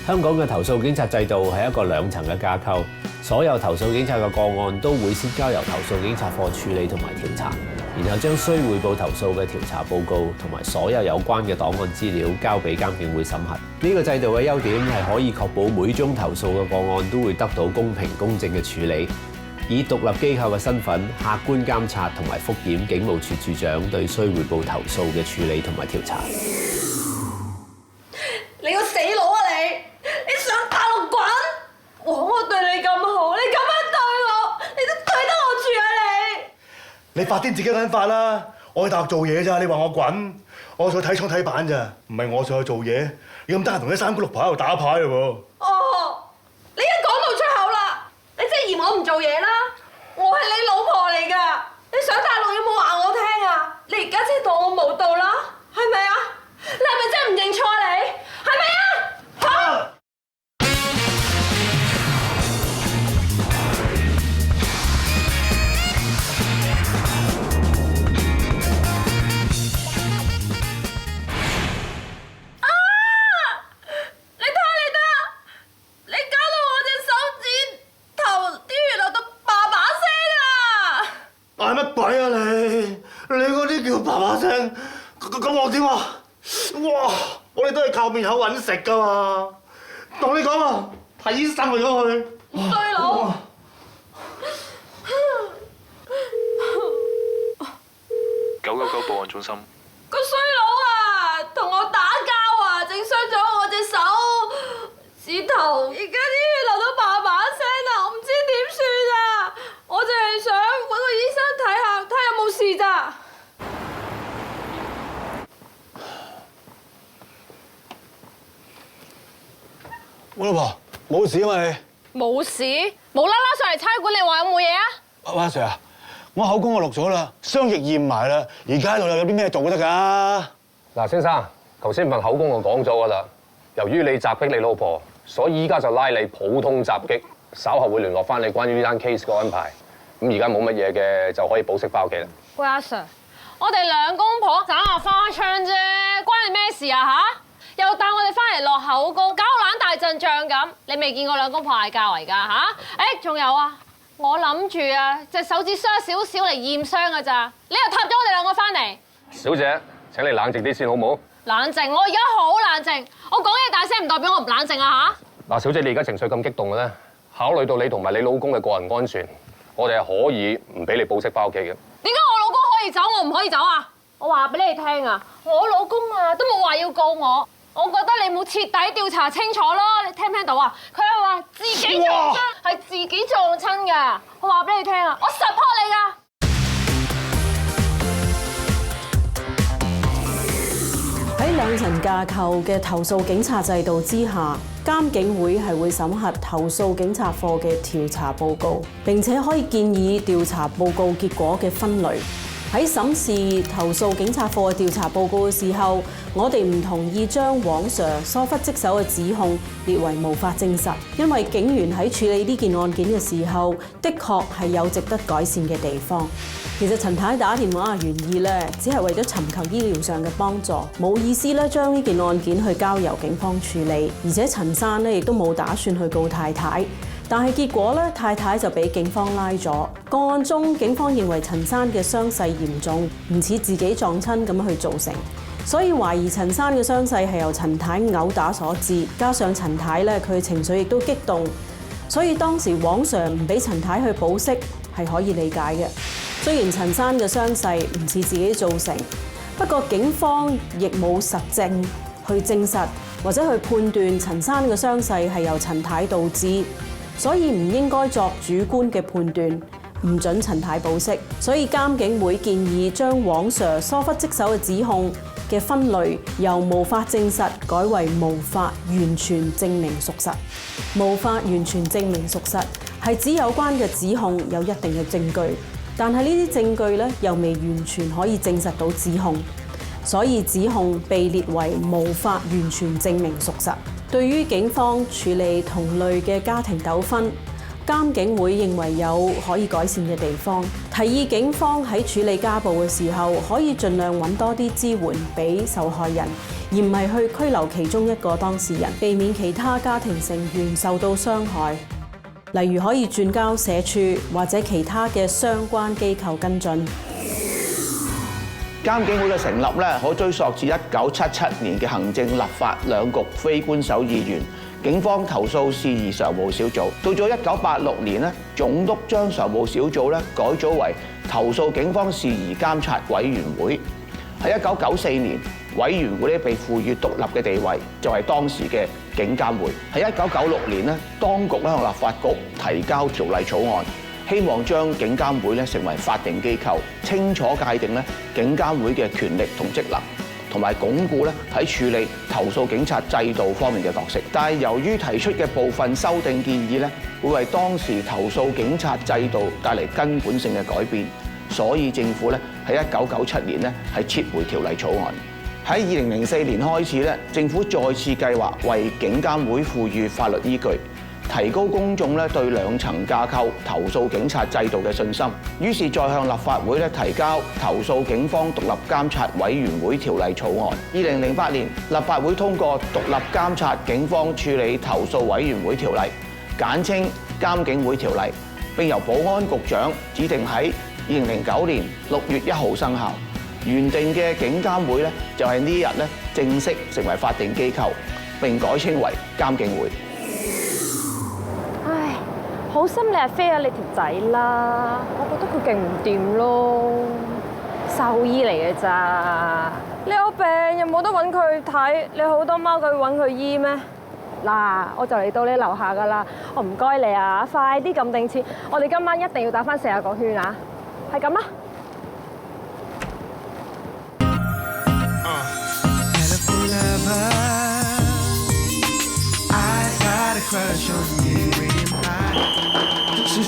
香港嘅投訴警察制度係一個兩層嘅架構，所有投訴警察嘅個案都會先交由投訴警察課處理同埋調查，然後將須匯報投訴嘅調查報告同埋所有有關嘅檔案資料交俾監警會審核。呢個制度嘅優點係可以確保每宗投訴嘅個案都會得到公平公正嘅處理，以獨立機構嘅身份客觀監察同埋覆檢警務處處長對須匯報投訴嘅處理同埋調查。你個死佬啊你！你上大陸滾！我對你咁好，你咁樣對我，你都對得我住啊你！你發癲自己揾法啦！我去大陸做嘢咋，你話我滾？我上去睇廠睇板咋，唔係我上去做嘢。你咁得閒同啲三姑六婆喺度打牌嘞喎！哦，你一講到出口啦，你真係嫌我唔做嘢啦！我係你老婆嚟㗎，你上大陸有冇話我聽啊？你而家真係當我冇到啦，係咪啊？你係咪真係唔認錯你？係咪啊？嚇！乜鬼啊你？你嗰啲叫爸爸聲，咁我點啊？哇！我哋都係靠面口揾食㗎嘛。同你講啊，睇醫生去咗去。衰佬！999報案中心。個衰佬啊，同我打交啊，整傷咗我隻手指頭，而家啲血流到爸爸聲啊，我唔知點算啊！我淨係想揾個醫生睇下有冇事咋。我老婆冇事啊嘛你？冇事？無啦啦上嚟差館，你話有冇嘢啊？阿 Sir 啊，我口供我錄咗啦，雙翼驗埋啦，而家喺度有啲咩做得㗎？嗱，先生，頭先份口供我講咗㗎啦。由於你襲擊你老婆，所以依家就拉你普通襲擊，稍後會聯絡翻你關於呢單 case 嘅安排。咁而家冇乜嘢嘅，就可以保釋翻屋企啦。喂，阿 Sir， 我哋兩公婆打下花槍啫，關你咩事啊嚇？又帶我哋翻嚟落口供，搞到懶大陣仗咁。你未見過兩公婆嗌交嚟㗎嚇？誒，仲有啊，我諗住啊，隻手指傷少少嚟驗傷㗎咋，你又揼咗我哋兩個翻嚟。小姐，請你冷靜啲先好冇？冷靜，我而家好冷靜。我講嘢大聲唔代表我唔冷靜啊嚇！嗱，小姐，你而家情緒咁激動嘅咧，考慮到你同埋你老公嘅個人安全，我哋係可以唔俾你保釋翻屋企嘅。點解我老公可以走，我唔可以走啊？我話俾你聽啊，我老公啊都冇話要告我。我覺得你冇徹底調查清楚咯，你聽唔聽到啊？佢係話自己撞親，係自己撞親㗎。我話俾你聽啊，我support你㗎。喺兩層架構嘅投訴警察制度之下，監警會係會審核投訴警察課嘅調查報告，並且可以建議調查報告結果嘅分類。喺審視投訴警察課嘅調查報告嘅時候，我哋唔同意將黃 Sir 疏忽職守嘅指控列為無法證實，因為警員喺處理呢件案件嘅時候，的確係有值得改善嘅地方。其實陳太打電話嘅原意咧，只係為咗尋求醫療上嘅幫助，冇意思咧將呢件案件去交由警方處理，而且陳生咧亦都冇打算去告太太。但係結果咧，太太就俾警方拉咗。個案中，警方認為陳生嘅傷勢嚴重，唔似自己撞親咁去造成，所以懷疑陳生嘅傷勢係由陳太毆打所致。加上陳太咧，佢情緒亦都激動，所以當時黃 Sir 唔俾陳太去保釋係可以理解嘅。雖然陳生嘅傷勢唔似自己造成，不過警方亦冇實證去證實或者去判斷陳生嘅傷勢係由陳太導致。所以唔應該作主觀嘅判斷，唔准陳太保釋。所以監警會建議將黃 Sir 疏忽職守嘅指控嘅分類由無法證實改為無法完全證明屬實。無法完全證明屬實係指有關嘅指控有一定嘅證據，但係呢啲證據咧又未完全可以證實到指控，所以指控被列為無法完全證明屬實。對於警方處理同類嘅家庭糾紛，監警會認為有可以改善嘅地方，提議警方喺處理家暴嘅時候，可以盡量揾多啲支援俾受害人，而唔係去拘留其中一個當事人，避免其他家庭成員受到傷害。例如可以轉交社署或者其他嘅相關機構跟進。監警會嘅成立咧，可追溯至1977年嘅行政立法兩局非官守議員警方投訴事宜常務小組。到咗1986年咧，總督將常務小組咧改組為投訴警方事宜監察委員會。喺1994年，委員會咧被賦予獨立嘅地位，就係當時嘅警監會。喺1996年咧，當局咧向立法局提交條例草案，希望將警監會咧成為法定機構，清楚界定咧警監會嘅權力同職能，同埋鞏固咧喺處理投訴警察制度方面嘅角色。但係由於提出嘅部分修訂建議咧，會為當時投訴警察制度帶嚟根本性嘅改變，所以政府咧喺1997年咧係撤回條例草案。喺2004年開始咧，政府再次計劃為警監會賦予法律依據，提高公眾咧對兩層架構投訴警察制度嘅信心。於是再向立法會咧提交投訴警方獨立監察委員會條例草案。2008年，立法會通過獨立監察警方處理投訴委員會條例，簡稱監警會條例，並由保安局長指定喺2009年6月1號生效。原定嘅警監會咧，就係呢日咧正式成為法定機構，並改稱為監警會。唉，好心你係飛下你條仔啦，我覺得佢勁唔掂咯，獸醫嚟嘅咋？你有病又冇得揾佢睇，你好多貓狗要揾佢醫咩？嗱，我就嚟到你樓下噶啦，我唔該你啊，快啲撳定錢，我哋今晚一定要打返40個圈啊，係咁啊！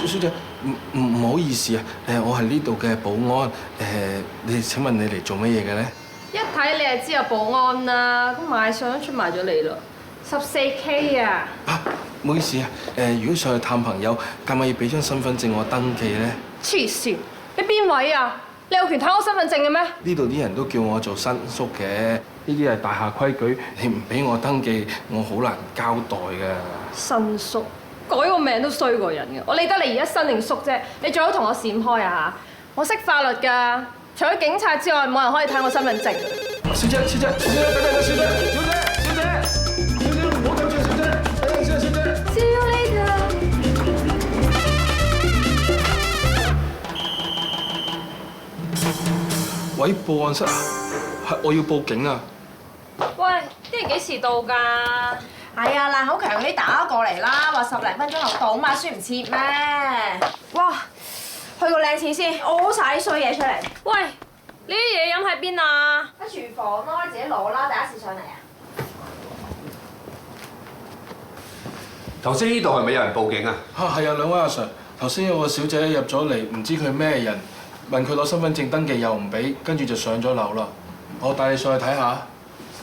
小姐，唔好意思啊，我係呢度嘅保安，請問你嚟做乜嘢嘅咧？一睇你就知有保安啦，咁賣相都出賣咗你啦，14K 啊！啊，唔好意思啊，如果上去探朋友，介唔介意俾張身份證我登記咧？黐線，你邊位啊？你有權睇我身份證嘅咩？呢度啲人都叫我做新叔嘅，呢啲係大廈規矩，你唔俾我登記，我好難交代㗎。新叔，改個名都衰過人嘅，我理得你而家新定叔啫，你最好同我閃開啊！我識法律㗎，除咗警察之外，冇人可以睇我身份證。小姐，等等，小姐，唔好咁住，小姐，等陣先，小姐。See you later。喂，報案室啊，係我要報警啊！喂，啲人幾時到㗎？係啊，爛口強嗰啲打過嚟啦，話10零分鐘就到嘛，輸唔切咩？哇，去個靚廁先，屙晒啲衰嘢出嚟。喂，呢啲嘢飲喺邊啊？喺廚房咯，你自己攞啦，第一次上嚟啊。頭先呢度係咪有人報警啊？係啊，兩位阿 Sir， 頭先有個小姐入咗嚟，唔知佢咩人，問佢攞身份證登記又唔俾，跟住就上咗樓啦。我帶你上去睇下。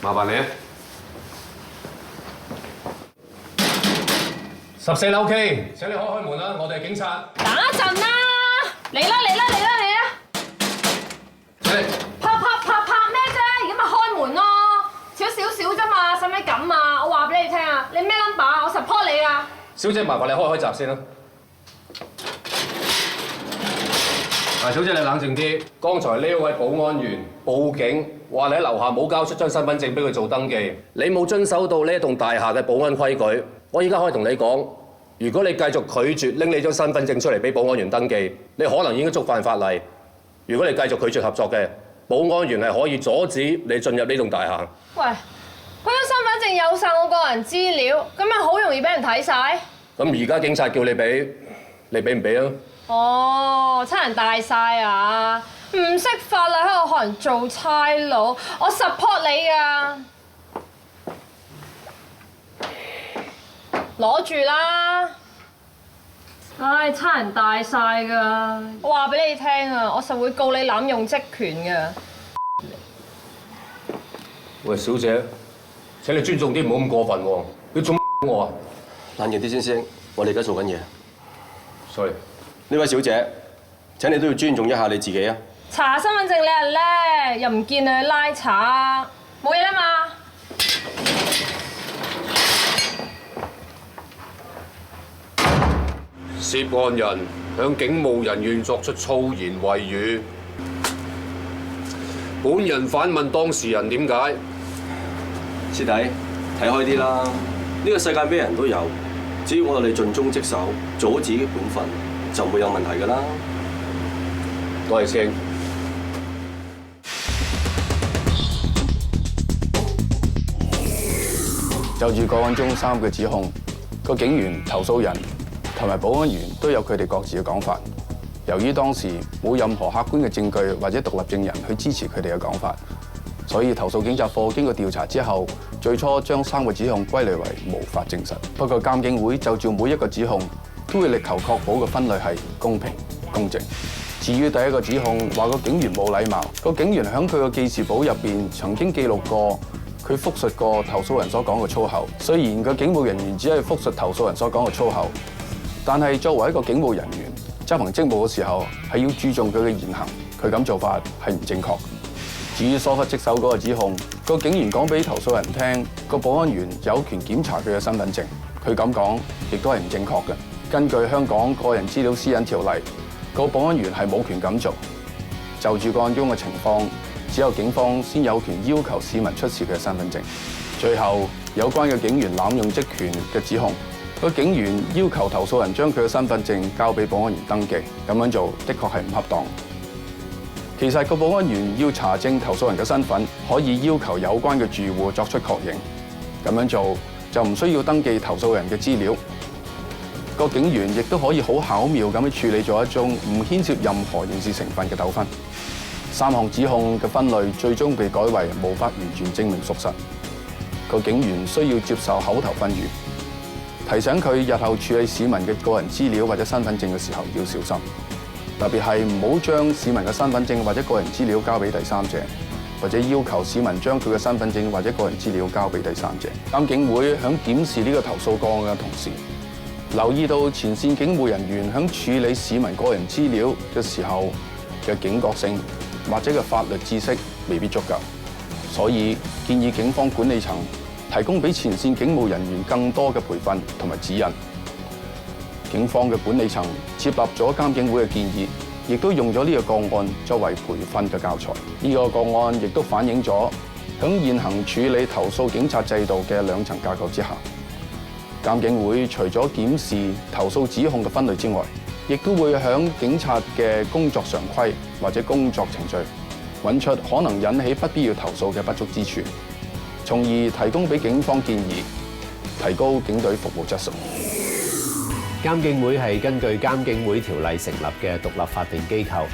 麻煩你啊！14樓 K， 請你開門啦，我哋係警察。等一陣啦，嚟啦！拍咩啫？而家咪開門咯，少啫嘛，使唔使咁啊？我話俾你聽啊，你咩 number？ 我 support 你啊！小姐，麻煩你開閘先啦。嗱，小姐你冷靜啲。剛才呢位保安員報警，話你喺樓下冇交出張身份證俾佢做登記，你冇遵守到呢一棟大廈嘅保安規矩。我依家可以同你講，如果你繼續拒絕拎你張身份證出嚟俾保安員登記，你可能已經觸犯法例。如果你繼續拒絕合作嘅，保安員係可以阻止你進入呢棟大廈。喂，嗰張身份證有晒我個人資料，咁咪好容易俾人睇晒。咁而家警察叫你俾，你俾唔俾啊？哦，差人大晒啊！唔識法例喺度學人做差佬，我 support 你啊！攞住啦！唉，差人大晒㗎！我話俾你聽啊，我實會告你濫用職權㗎。喂，小姐，請你尊重啲，唔好咁過分喎！你做乜我啊？冷靜啲先，師兄，我哋而家做緊嘢。sorry，呢位小姐，請你都要尊重一下你自己啊！查身份證你係叻，又唔見你去拉查，冇嘢啦嘛？涉案人向警務人員作出粗言穢語，本人反問當事人點解？師弟，睇開啲啦！呢個世界咩人都有，只要我哋盡忠職守，做好自己嘅本分，就唔會有問題㗎啦。多謝先。就住個案中3個指控，個警員、投訴人同埋保安員都有佢哋各自嘅講法。由於當時冇任何客觀嘅證據或者獨立證人去支持佢哋嘅講法，所以投訴警察課經過調查之後，最初將3個指控歸類為無法證實。不過監警會就照每一個指控，都會力求確保嘅分類係公平公正。至於第一個指控話個警員冇禮貌，個警員喺佢個記事簿入邊曾經記錄過佢複述過投訴人所講嘅粗口。雖然個警務人員只係複述投訴人所講嘅粗口，但係作為一個警務人員執行職務嘅時候係要注重佢嘅言行，佢咁做法係唔正確。至於疏忽職守嗰個指控，個警員講俾投訴人聽，個保安員有權檢查佢嘅身份證，佢咁講亦都係唔正確嘅。根據香港個人資料私隱條例，個保安員係冇權咁做。就住個案中嘅情況，只有警方先有權要求市民出示佢嘅身份證。最後有關嘅警員濫用職權嘅指控，個警員要求投訴人將佢嘅身份證交俾保安員登記，咁樣做的確係唔恰當。其實個保安員要查證投訴人嘅身份，可以要求有關嘅住戶作出確認，咁樣做就唔需要登記投訴人嘅資料。個警員亦都可以好巧妙咁去處理咗一宗唔牽涉任何刑事成分嘅糾紛。3項指控嘅分類最終被改為無法完全證明屬實。個警員需要接受口頭訓諭，提醒佢日後處理市民嘅個人資料或者身份證嘅時候要小心，特別係唔好將市民嘅身份證或者個人資料交俾第三者，或者要求市民將佢嘅身份證或者個人資料交俾第三者。監警會喺檢視呢個投訴個案嘅同時，留意到前線警務人員喺處理市民個人資料嘅時候嘅警覺性或者嘅法律知識未必足夠，所以建議警方管理層提供俾前線警務人員更多嘅培訓同埋指引。警方嘅管理層接納咗監警會嘅建議，亦都用咗呢個個案作為培訓嘅教材。呢個個案亦都反映咗喺現行處理投訴警察制度嘅2層架構之下，監警會除咗檢視投訴指控嘅分類之外，亦都會喺警察嘅工作常規或者工作程序揾出可能引起不必要投訴嘅不足之處，從而提供俾警方建議，提高警隊服務質素。監警會係根據監警會條例成立嘅獨立法定機構，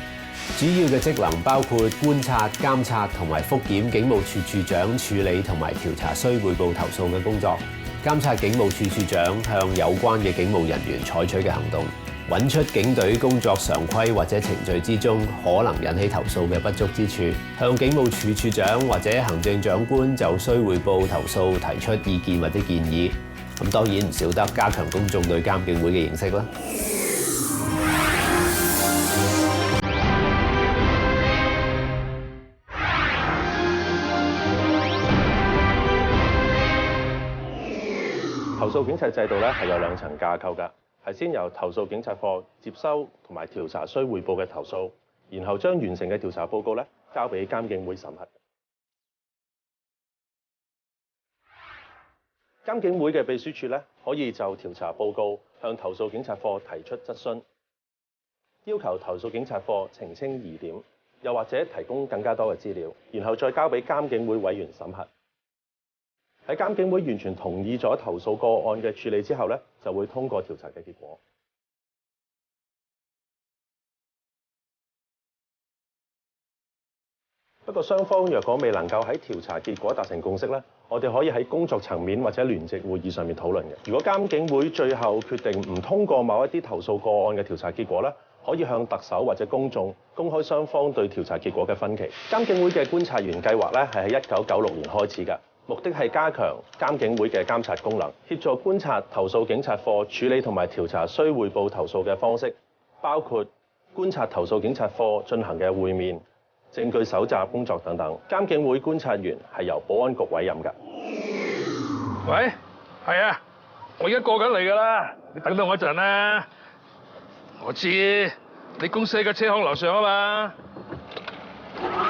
主要嘅職能包括觀察、監察同埋覆檢警務處處長處理同埋調查須匯報投訴嘅工作，監察警務處處長向有關嘅警務人員採取嘅行動，揾出警隊工作常規或者程序之中可能引起投訴嘅不足之處，向警務處處長或者行政長官就須匯報投訴提出意見或者建議。咁當然唔少得加強公眾對監警會嘅認識啦。投訴警察制度咧係有2層架構㗎，係先由投訴警察課接收同埋調查須匯報嘅投訴，然後將完成嘅調查報告咧交俾監警會審核。監警會嘅秘書處咧可以就調查報告向投訴警察課提出質詢，要求投訴警察課澄清疑點，又或者提供更加多嘅資料，然後再交俾監警會委員審核。喺監警會完全同意咗投訴個案嘅處理之後咧，就會通過調查嘅結果。不過雙方若果未能夠喺調查結果達成共識咧，我哋可以喺工作層面或者聯席會議上面討論嘅。如果監警會最後決定唔通過某一啲投訴個案嘅調查結果咧，可以向特首或者公眾公開雙方對調查結果嘅分歧。監警會嘅觀察員計劃咧係喺1996年開始㗎。目的係加強監警會嘅監察功能，協助觀察投訴警察課處理同埋調查須匯報投訴嘅方式，包括觀察投訴警察課進行嘅會面、證據搜集工作等等。監警會觀察員係由保安局委任㗎。喂，係啊，我而家過緊嚟㗎啦，你等等我一陣啦。我知你公司喺個車行樓上啊嘛，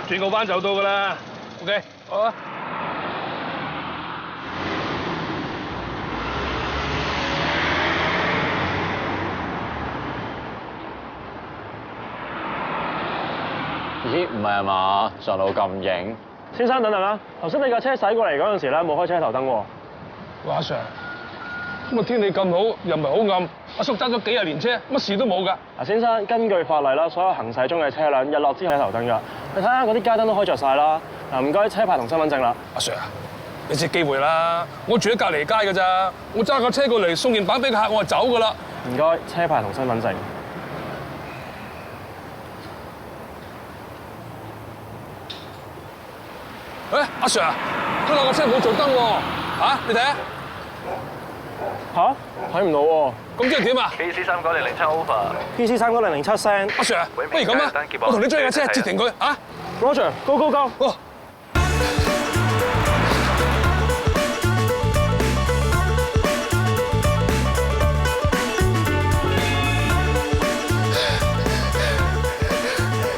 轉個彎就到㗎啦。OK， 好啊。咦，唔係啊嘛，上到咁型。先生等等啦，頭先你架車駛過嚟嗰陣時咧，冇開車頭燈喎。阿 Sir，咁個天氣咁好，又唔係好暗，阿叔揸咗幾廿年車，乜事都冇㗎。嗱，先生，根據法例啦，所有行駛中嘅車輛日落之後開頭燈㗎。你睇下嗰啲街燈都開着晒啦。嗱，唔該，車牌同身份證啦。阿 Sir 啊，你借機會啦，我住喺隔離街㗎咋，我揸架車過嚟送件板俾個客，我就走㗎啦。唔該，車牌同身份證。誒，阿 Sir 啊，佢兩個車冇做燈喎，你睇下。吓？睇唔到喎。咁即係點啊 ？PC 39007 over。PC 39007 send。阿 Sir 啊，不如咁啊，我同你將架車截停佢啊。Roger，go go go。哦。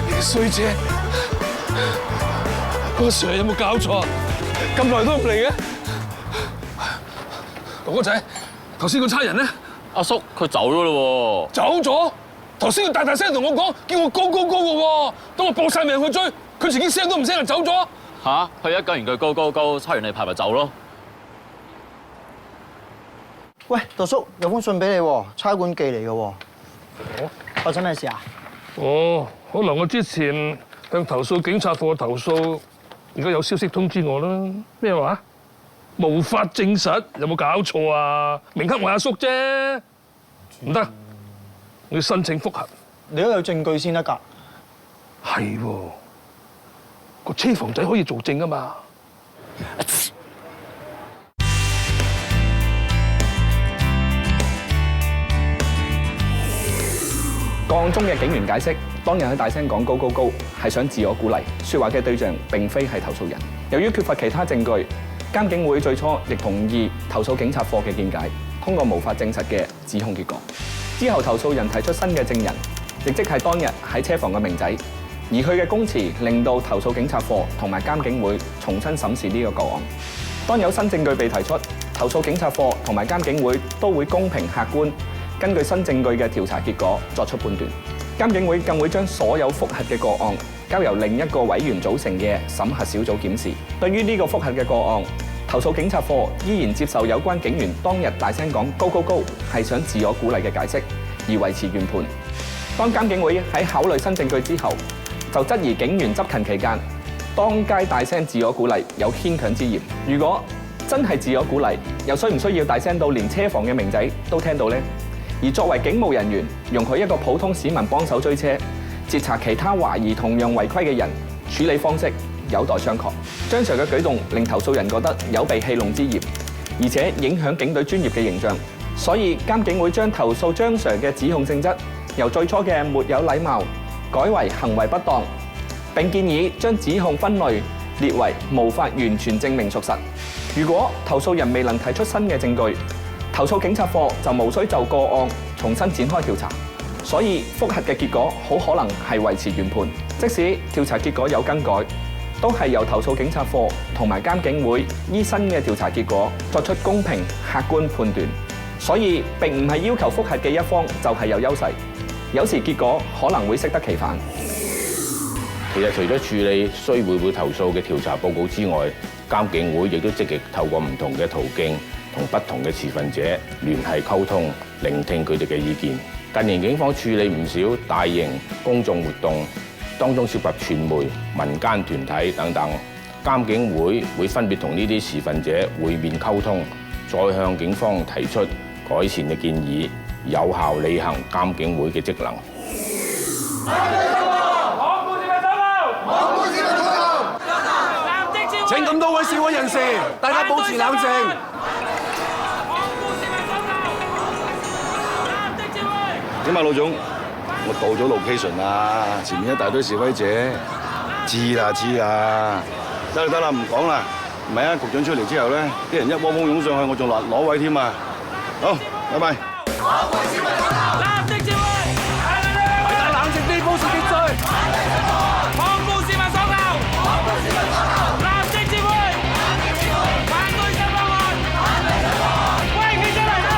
你個衰姐。阿 Sir 有冇搞錯？咁耐都唔嚟嘅。哥哥仔，頭先個差人咧？阿叔佢走咗咯喎。走咗？頭先佢大聲同我講，叫我高嘅喎。當我搏晒命去追，佢自己聲都唔聲就走咗。吓？佢一講完句高，差完你牌咪走咯。喂，杜叔，有封信俾你喎，差館寄嚟嘅喎。發生咩事啊？哦，可能我之前向投訴警察課投訴。而家有消息通知我啦，咩話？無法證實，有冇搞錯啊？明黑我阿叔啫，唔得，我要申請覆核。你都有證據先得㗎。係喎，個車房仔可以做證㗎嘛？個案中嘅警員解釋，當日喺大聲講高係想自我鼓勵，説話嘅對象並非係投訴人。由於缺乏其他證據，監警會最初亦同意投訴警察課嘅見解，通過無法證實嘅指控結果。之後投訴人提出新嘅證人，亦即係當日喺車房嘅明仔，而佢嘅供詞令到投訴警察課同埋監警會重新審視呢個個案。當有新證據被提出，投訴警察課同埋監警會都會公平客觀根據新證據嘅調查結果作出判斷。監警會更會將所有覆核嘅個案交由另一個委員組成嘅審核小組檢視。對於呢個覆核嘅個案，投訴警察課依然接受有關警員當日大聲講高係想自我鼓勵嘅解釋，而維持原判。當監警會喺考慮新證據之後，就質疑警員執勤期間當街大聲自我鼓勵有牽強之嫌。如果真係自我鼓勵，又需唔需要大聲到連車房嘅明仔都聽到呢？而作為警務人員，容許一個普通市民幫手追車，截查其他懷疑同樣違規嘅人，處理方式有待商榷。張 Sir 嘅舉動令投訴人覺得有被戲弄之嫌，而且影響警隊專業嘅形象，所以監警會將投訴張 Sir 嘅指控性質由最初嘅沒有禮貌改為行為不當，並建議將指控分類列為無法完全證明屬實。如果投訴人未能提出新嘅證據，投訴警察課就無需就個案重新展開調查，所以覆核嘅結果好可能係維持原判。即使調查結果有更改，都係由投訴警察課同埋監警會依新嘅調查結果作出公平客觀判斷。所以並唔係要求覆核嘅一方就係有優勢，有時結果可能會適得其反。其實除咗處理須匯報投訴嘅調查報告之外，監警會亦都積極透過唔同嘅途徑同不同嘅持份者聯繫溝通，聆聽佢哋嘅意見。近年警方處理唔少大型公眾活動，當中涉及傳媒、民間團體等等，監警會會分別同呢啲持份者會面溝通，再向警方提出改善嘅建議，有效履行監警會嘅職能。港股市民禱告，藍的召喚，請咁多位示威人士，大家保持冷靜。點啊，老總？我到咗 location 啦，前面一大堆示威者。知啦，得啦，唔講啦。唔係啊，局長出嚟之後咧，啲人一窩蜂湧上去，我仲攞位添啊。好，拜拜。大家冷靜啲，保持秩序。抗暴市民所求，立即撤回，反對新方案。喂，企出嚟啦！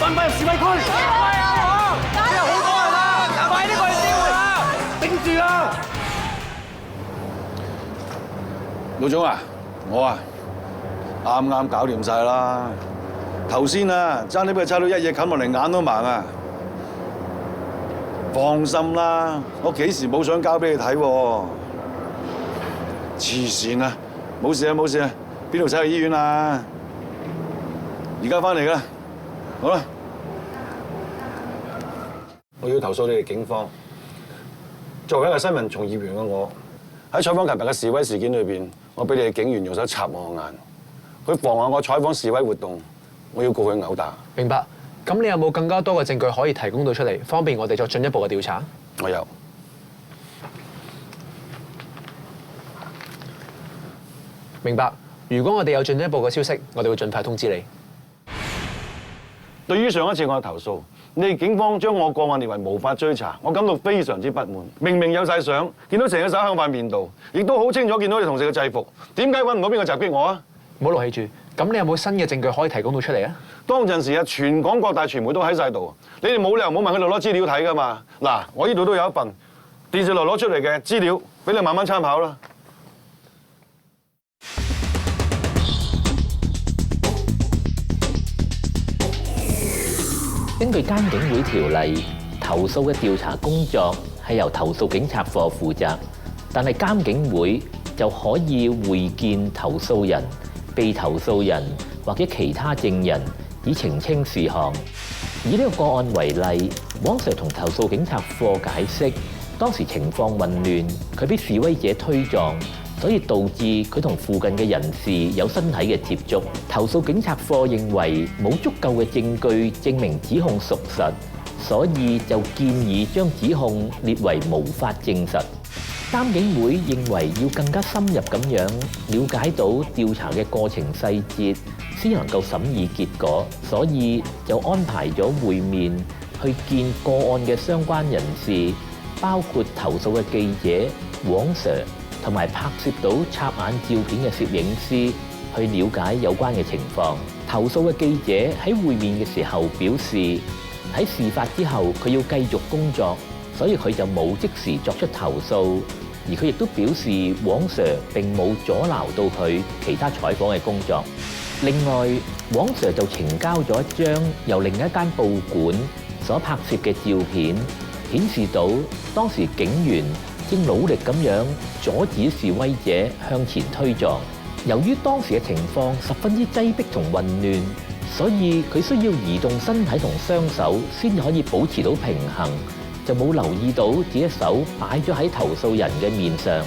翻返入示威區！真係好多人啦，快啲過嚟支援啦！頂住啦！老總啊，我啱搞掂晒啦。頭先啊，爭啲俾佢差到一嘢冚落嚟，眼都盲啊！放心啦，我幾時冇相交俾你睇喎？黐線啊！冇事啊！邊度使去醫院啊？而家翻嚟啦！好啦，我要投訴你哋警方。作為一個新聞從業員嘅我，喺採訪琴日嘅示威事件裏邊，我俾你哋警員用手插我眼，佢妨礙我採訪示威活動，我要告佢毆打。明白。咁你有冇更加多嘅證據可以提供到出嚟，方便我哋作進一步嘅調查？我有。明白。如果我哋有進一步嘅消息，我哋會盡快通知你。對於上一次我嘅投訴，你哋警方將我個案列為無法追查，我感到非常之不滿。明明有晒相，見到成隻手喺塊面度，亦都好清楚見到你同事嘅制服，點解揾唔到邊個襲擊我啊？唔好勞氣住。咁你有冇新嘅證據可以提供到出嚟啊？當陣時啊，全港各大傳媒都喺晒度，你哋冇理由冇問佢哋攞資料睇㗎嘛？嗱，我呢度都有一份電視台攞出嚟嘅資料，俾你慢慢參考啦。根據監警會條例，投訴嘅調查工作係由投訴警察課負責，但係監警會就可以會見投訴人、被投訴人或者其他證人，以澄清事項。以呢個個案為例，黃 Sir 同投訴警察課解釋，當時情況混亂，佢俾示威者推撞，所以導致佢同附近嘅人士有身體嘅接觸。投訴警察課認為冇足夠嘅證據證明指控屬實，所以就建議將指控列為無法證實。監警會認為要更加深入咁樣了解到調查嘅過程細節，先能夠審議結果，所以就安排咗會面去見個案嘅相關人士，包括投訴嘅記者黃 Sir 同埋拍攝到插眼照片嘅攝影師，去了解有關嘅情況。投訴嘅記者喺會面嘅時候表示，喺事發之後佢要繼續工作，所以佢就冇即時作出投訴。而佢亦都表示，黃 Sir 並冇阻撓到佢其他採訪嘅工作。另外，黃 Sir 就呈交咗一張由另一間報館所拍攝嘅照片，顯示到當時警員正努力咁樣阻止示威者向前推撞。由於當時嘅情況十分之擠迫同混亂，所以佢需要移動身體同雙手先可以保持到平衡，就冇留意到自己手擺咗喺投訴人嘅面上。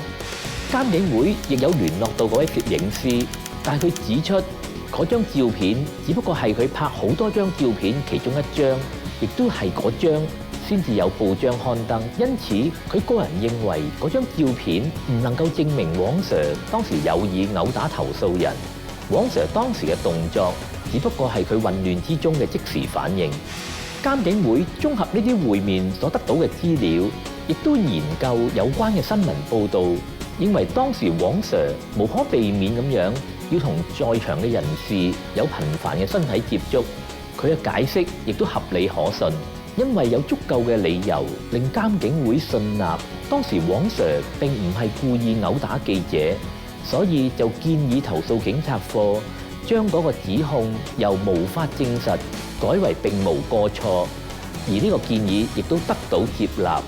監警會亦有聯絡到嗰位攝影師，但係佢指出嗰張照片只不過係佢拍好多張照片其中一張，亦都係嗰張先至有報章刊登。因此佢個人認為嗰張照片唔能夠證明黃 Sir 當時有意毆打投訴人。黃 Sir 當時嘅動作只不過係佢混亂之中嘅即時反應。監警會綜合呢啲會面所得到嘅資料，亦都研究有關嘅新聞報導，認為當時黃 Sir 無可避免咁樣要同在場嘅人士有頻繁嘅身體接觸。佢嘅解釋亦都合理可信，因為有足夠嘅理由令監警會信納當時黃 Sir 並唔係故意毆打記者，所以就建議投訴警察課將嗰個指控由無法證實改為並無過錯，而呢個建議亦都得到接納，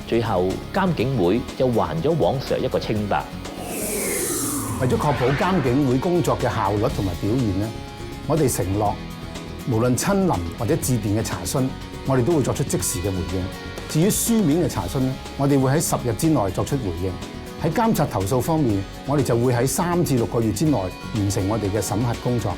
最後監警會就還咗黃 Sir 一個清白。為咗確保監警會工作嘅效率同埋表現咧，我哋承諾，無論親臨或者致電嘅查詢，我哋都會作出即時嘅回應。至於書面嘅查詢咧，我哋會喺10日之內作出回應。喺監察投訴方面，我哋就會喺3至6個月之內完成我哋嘅審核工作。